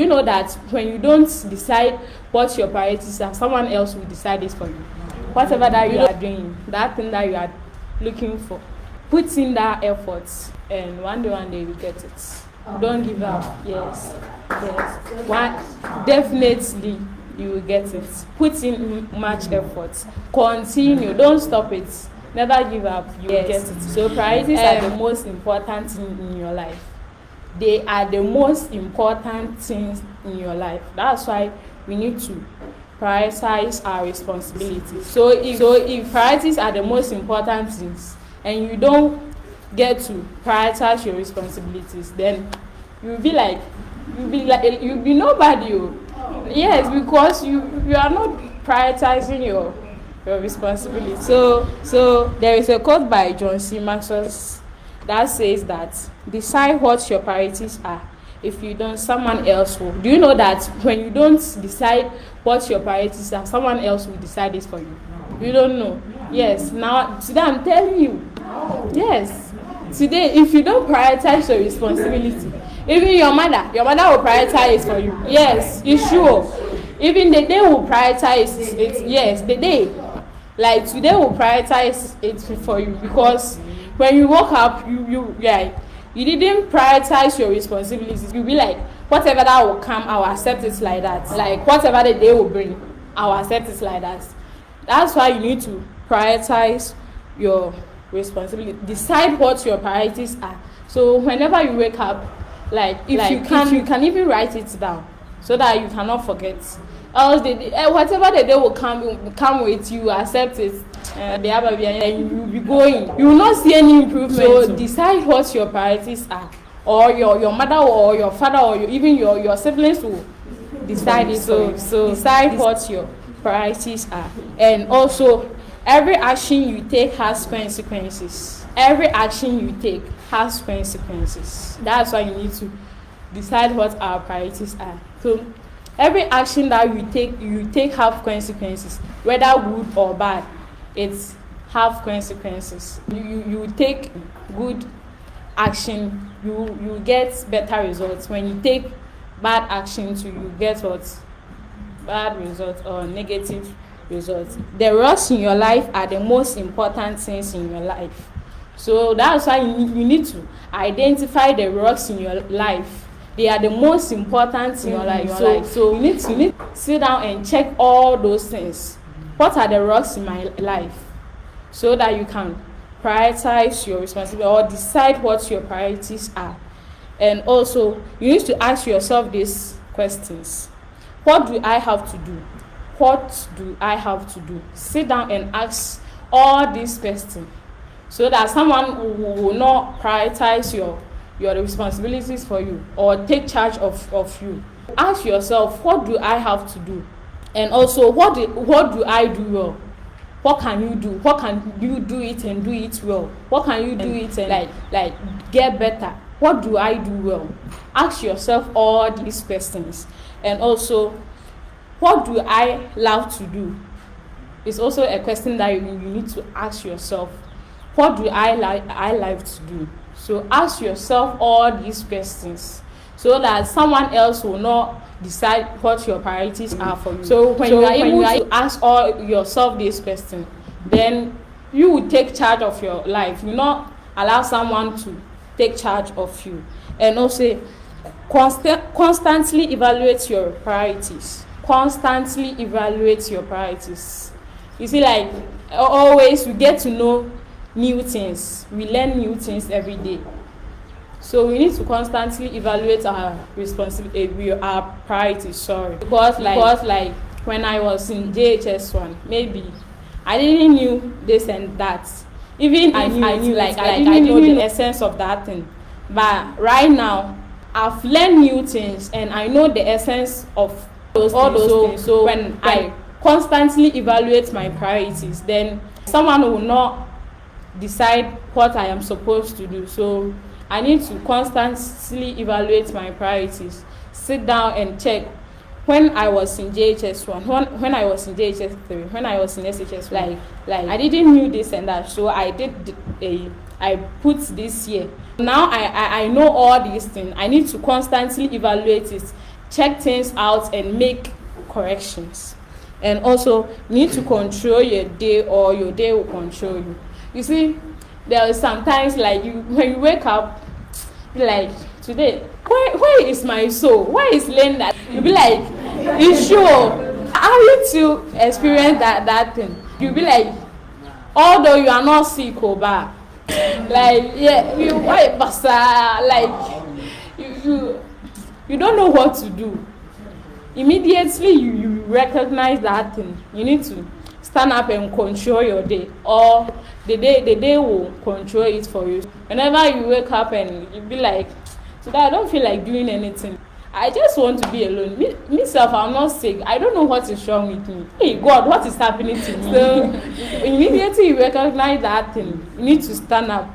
You know that when you don't decide what your priorities are, someone else will decide it for you. Whatever that you are doing, that thing that you are looking for, put in that effort, and one day you get it. Don't give up. Yes. Definitely you will get it. Put in much effort. Continue. Don't stop it. Never give up. You will get it. So priorities are the most important thing in your life. They are the most important things in your life. That's why we need to prioritize our responsibilities. So if priorities are the most important things and you don't get to prioritize your responsibilities, then you'll be nobody. Yes, because you are not prioritizing your responsibility. So there is a quote by John C. Maxwell that says that decide what your priorities are. If you don't, someone else will. Do you know that when you don't decide what your priorities are, someone else will decide it for you? You don't know. Yes. Now today I'm telling you. Yes. Today, if you don't prioritize your responsibility, even your mother will prioritize for you. Yes, it's sure. Even the day will prioritize it. Yes, the day. Like today will prioritize it for you, because when you woke up, you didn't prioritize your responsibilities. You'll be like, whatever that will come, I will accept it like that. Like whatever the day will bring, I will accept it like that. That's why you need to prioritize your responsibility. Decide what your priorities are. So whenever you wake up, you can even write it down so that you cannot forget. Else whatever the day will come with you, accept it. And you will be going. You will not see any improvement. So decide what your priorities are, or your mother or your father or even your siblings will decide it. So decide what your priorities are. And also, every action you take has consequences. Every action you take has consequences. That's why you need to decide what our priorities are. So every action that you take have consequences, whether good or bad. It's have consequences. You take good action, you get better results. When you take bad action, you get what? Bad results or negative results. The rocks in your life are the most important things in your life. So that's why you need to identify the rocks in your life. They are the most important in your life. So you need to sit down and check all those things. What are the rocks in my life? So that you can prioritize your responsibility or decide what your priorities are. And also, you need to ask yourself these questions. What do I have to do? What do I have to do? Sit down and ask all these questions so that someone will not prioritize your responsibilities for you or take charge of you. Ask yourself, what do I have to do? And also, what do I do well? What can you do? What can you do it and do it well? What can you do it and like get better? What do I do well? Ask yourself all these questions. And also, what do I love to do? It's also a question that you need to ask yourself. What do I like to do? So ask yourself all these questions so that someone else will not decide what your priorities are for you. So when you are able to ask all yourself these questions, then you will take charge of your life. You not allow someone to take charge of you. And also, constantly evaluate your priorities. Constantly evaluate your priorities. You see, like always, we get to know new things. We learn new things every day. So we need to constantly evaluate our our priorities. Because like when I was in JHS1, maybe I didn't knew this and that. Even I knew I didn't know the essence of that thing. But right now, I've learned new things and I know the essence of all those things. So when I constantly evaluate my priorities, then someone will not decide what I am supposed to do. So I need to constantly evaluate my priorities. Sit down and check. When I was in JHS1, when I was in JHS3, when I was in SHS, like I didn't knew this and that. So I put this here. Now I know all these things. I need to constantly evaluate it check things out and make corrections. And also, you need to control your day, or your day will control you. You see, there is sometimes like when you wake up, like today, where is my soul? Where is Linda? You be like, it's sure. How you to experience that thing? You be like, although you are not sick, but like you why basa, like you don't know what to do. Immediately you recognize that thing. You need to stand up and control your day, or the day will control it for you. Whenever you wake up and you be like, today I don't feel like doing anything. I just want to be alone. Myself, I'm not sick. I don't know what is wrong with me. Hey God, what is happening to me? So immediately you recognize that thing, you need to stand up,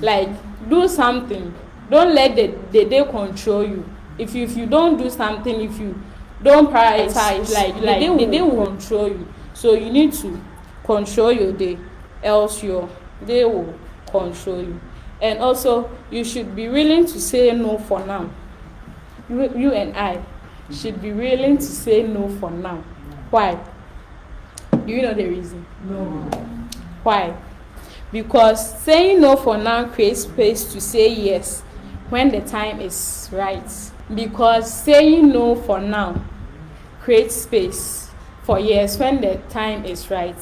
like do something. Don't let the day control you. If you don't do something, if you don't prioritize, like the day will control you. So you need to control your day, else your day will control you. And also, you should be willing to say no for now. You and I should be willing to say no for now. Why? Do you know the reason? No. Why? Because saying no for now creates space to say yes when the time is right. Because saying no for now creates space for yes when the time is right.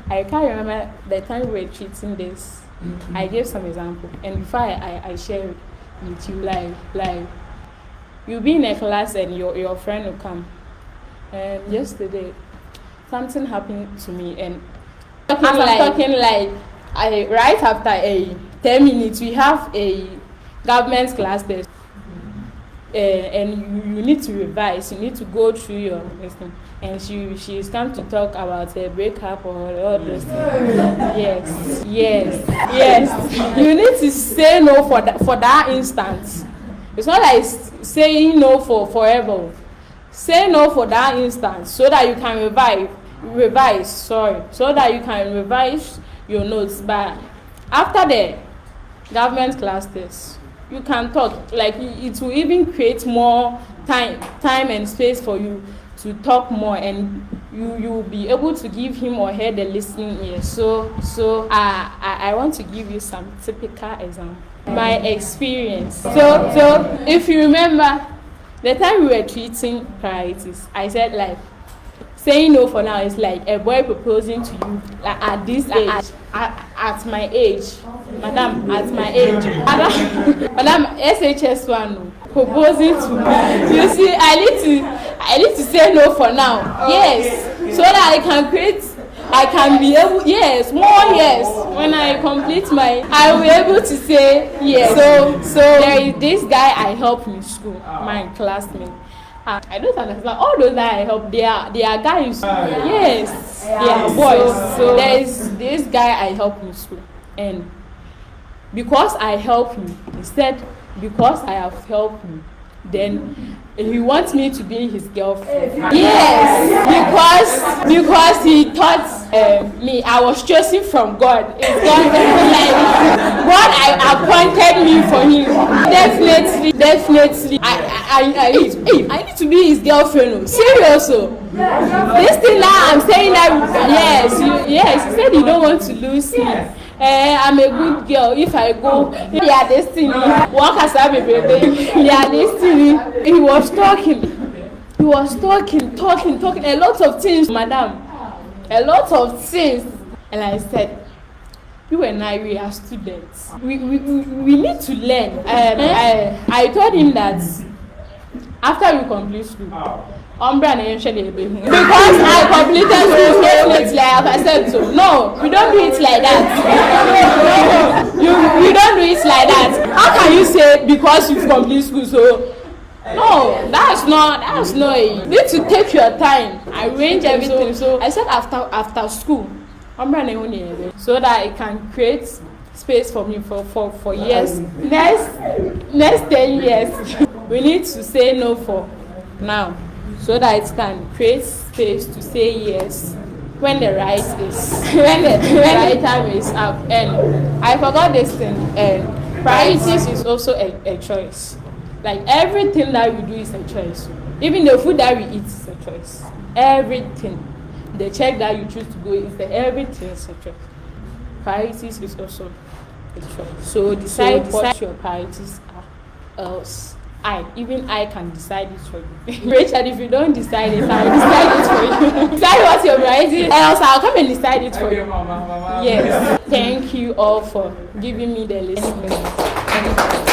I can't remember the time we were treating this. Mm-hmm. I gave some example, and before I share it with you, like you'll be in a class and your friend will come. And yesterday, something happened to me, and I'm talking like right after a 10 minutes, we have a government class test, and you need to revise. You need to go through your lesson. And she's come to talk about a breakup or all those things. Yes. You need to say no for that instance. It's not like saying no for forever. Say no for that instance so that you can revise, so that you can revise your notes. But after the government class test, you can talk. Like it will even create more time and space for you to talk more, and you will be able to give him or her the listening ear. So I want to give you some typical example. My experience. So if you remember, the time we were treating priorities, I said like saying no for now is like a boy proposing to you like at this age, at my age, madam, at my age, madam SHS1 proposing to me. You see, I need to say no for now. Yes, so that I can be able, yes, more yes. When I complete I will be able to say yes. So there is this guy I help in school, my classmate. I don't understand. All those that I help, they are guys. Yes, they are boys. So there is this guy I help in school, and because I help him, instead because I have helped him, then he wants me to be his girlfriend. Yes, because he thought me, I was chosen from God. It's God, God appointed me for him. Definitely. I need to be his girlfriend. Seriously. This thing now I'm saying that yes. He said you don't want to lose me. I'm a good girl. If I go, they are destiny. What has happened, baby? They are destiny. He was talking a lot of things, madam. A lot of things. And I said, you and we are students. We need to learn. I told him that after we complete school, because I completed school definitely, like I said so. No, we don't do it like that. You don't do it like that. How can you say because you've completed school so? No, that's not it. You need to take your time, arrange everything. So I said after school, so that it can create space for me for years. Next 10 years, we need to say no for now, so that it can create space to say yes when the right time is up. And I forgot this thing. And priorities is also a choice. Like everything that we do is a choice. Even the food that we eat is a choice. Everything. The check that you choose to go everything is a choice. Priorities is also a choice. So decide what your priorities are. Else I can decide it for you. Rachel, if you don't decide it, I'll decide it for you. Decide what your priority is. Else I'll come and decide it for you. Yes. Thank you all for giving me the listening.